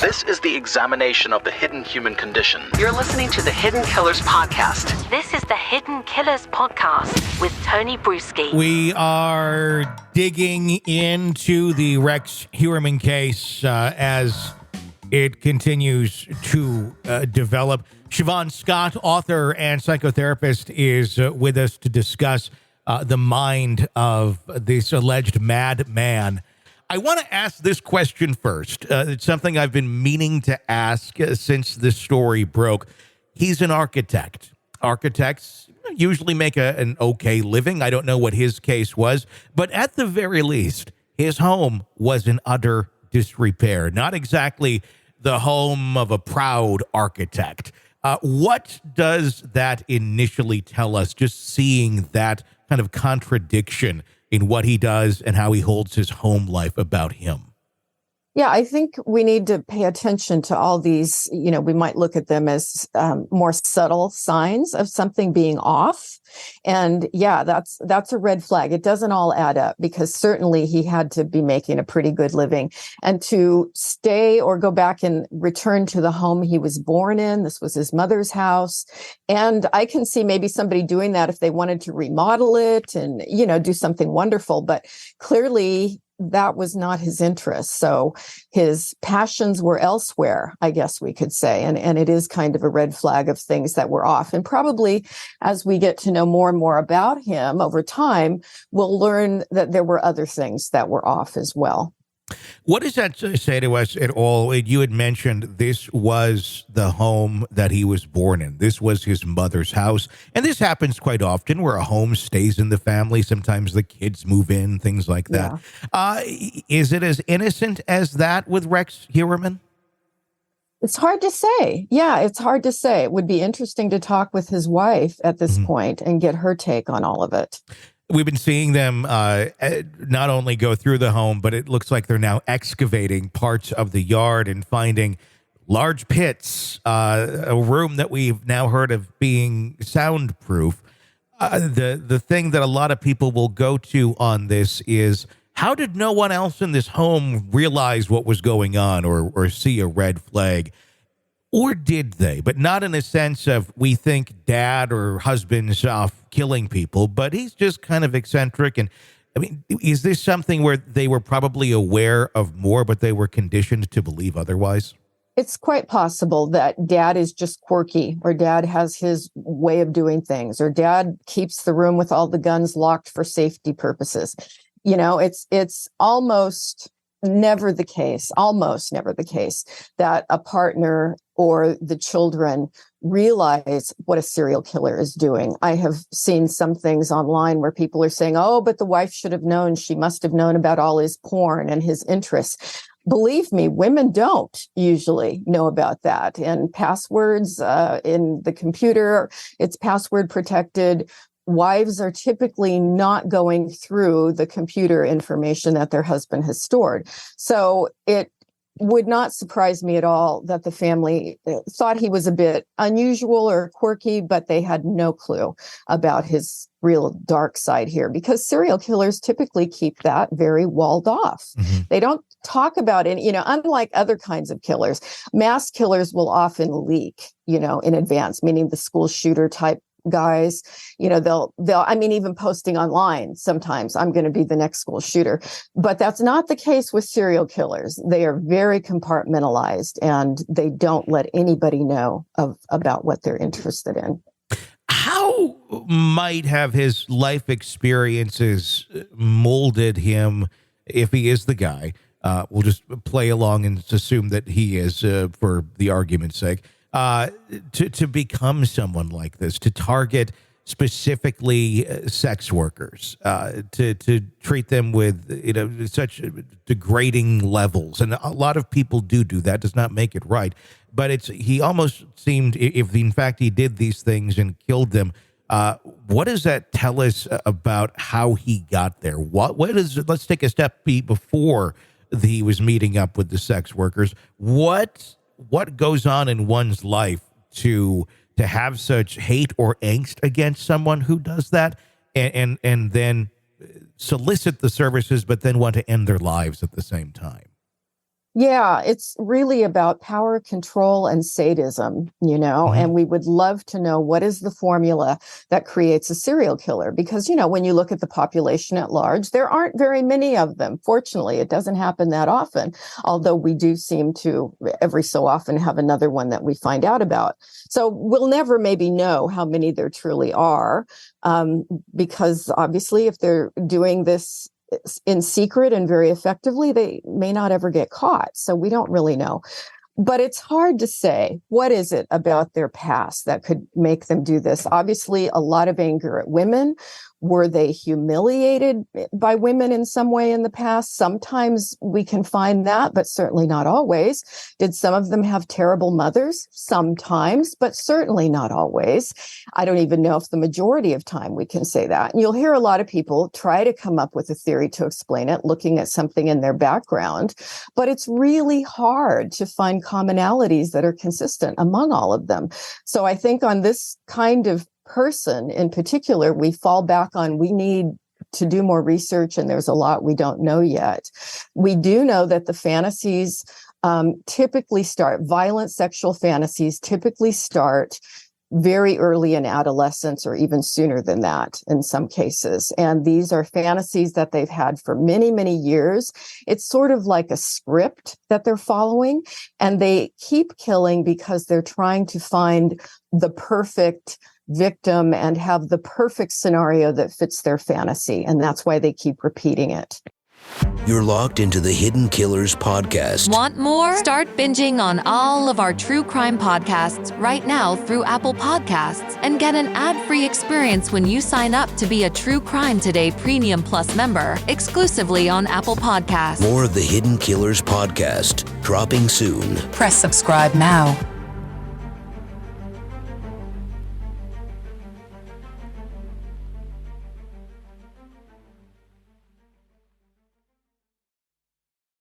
This is the examination of the hidden human condition. You're listening to the Hidden Killers Podcast. This is the Hidden Killers Podcast with Tony Brueski. We are digging into the Rex Heuermann case as it continues to develop. Shavaun Scott, author and psychotherapist, is with us to discuss the mind of this alleged madman. I want to ask this question first. It's something I've been meaning to ask since this story broke. He's an architect. Architects usually make an okay living. I don't know what his case was, but at the very least, his home was in utter disrepair. Not exactly the home of a proud architect. What does that initially tell us, just seeing that kind of contradiction in what he does and how he holds his home life about him? Yeah, I think we need to pay attention to all these, we might look at them as more subtle signs of something being off. And yeah, that's a red flag. It doesn't all add up, because certainly he had to be making a pretty good living. And to stay or go back and return to the home he was born in, this was his mother's house. And I can see maybe somebody doing that if they wanted to remodel it and, do something wonderful. But clearly, that was not his interest. So his passions were elsewhere, I guess we could say. And it is kind of a red flag of things that were off. And probably as we get to know more and more about him over time, we'll learn that there were other things that were off as well. What does that say to us at all? You had mentioned this was the home that he was born in. This was his mother's house. And this happens quite often where a home stays in the family. Sometimes the kids move in, things like that. Yeah. Is it as innocent as that with Rex Heuermann? It's hard to say. Yeah, it's hard to say. It would be interesting to talk with his wife at this point and get her take on all of it. We've been seeing them not only go through the home, but it looks like they're now excavating parts of the yard and finding large pits, a room that we've now heard of being soundproof. The thing that a lot of people will go to on this is, how did no one else in this home realize what was going on or see a red flag? Or did they? But not in a sense of, we think dad or husband's off killing people, but he's just kind of eccentric. And I mean, is this something where they were probably aware of more, but they were conditioned to believe otherwise? It's quite possible that dad is just quirky, or dad has his way of doing things, or dad keeps the room with all the guns locked for safety purposes. It's almost never the case that a partner or the children realize what a serial killer is doing. I have seen some things online where people are saying, oh, but the wife should have known. She must have known about all his porn and his interests. Believe me, women don't usually know about that. And passwords in the computer, it's password protected. Wives are typically not going through the computer information that their husband has stored. So it would not surprise me at all that the family thought he was a bit unusual or quirky, but they had no clue about his real dark side here, because serial killers typically keep that very walled off. Mm-hmm. They don't talk about it, unlike other kinds of killers. Mass killers will often leak, in advance, meaning the school shooter type guys, they'll even posting online sometimes, I'm going to be the next school shooter. But that's not the case with serial killers. They are very compartmentalized, and they don't let anybody know about what they're interested in. How might have his life experiences molded him, if he is the guy? We'll just play along and assume that he is, for the argument's sake. To become someone like this, to target specifically sex workers, to treat them with such degrading levels, and a lot of people do that. Does not make it right, but he almost seemed, if in fact he did these things and killed them, what does that tell us about how he got there? Let's take a step before he was meeting up with the sex workers. What goes on in one's life to have such hate or angst against someone who does that, and then solicit the services, but then want to end their lives at the same time? Yeah, it's really about power, control, and sadism, and we would love to know what is the formula that creates a serial killer. Because, when you look at the population at large, there aren't very many of them. Fortunately, it doesn't happen that often, although we do seem to every so often have another one that we find out about. So we'll never maybe know how many there truly are, because obviously if they're doing this in secret and very effectively, they may not ever get caught. So we don't really know. But it's hard to say, what is it about their past that could make them do this? Obviously, a lot of anger at women. Were they humiliated by women in some way in the past? Sometimes we can find that, but certainly not always. Did some of them have terrible mothers? Sometimes, but certainly not always. I don't even know if the majority of time we can say that. And you'll hear a lot of people try to come up with a theory to explain it, looking at something in their background, but it's really hard to find commonalities that are consistent among all of them. So I think on this kind of person in particular, we fall back on, we need to do more research, and there's a lot we don't know yet. We do know that the fantasies typically start, violent sexual fantasies typically start very early in adolescence, or even sooner than that in some cases. And these are fantasies that they've had for many, many years. It's sort of like a script that they're following, and they keep killing because they're trying to find the perfect victim and have the perfect scenario that fits their fantasy. And that's why they keep repeating it. You're locked into the Hidden Killers podcast. Want more? Start binging on all of our true crime podcasts right now through Apple Podcasts, and get an ad-free experience when you sign up to be a True Crime Today Premium Plus member, exclusively on Apple Podcasts. More of the Hidden Killers podcast, dropping soon. Press subscribe now.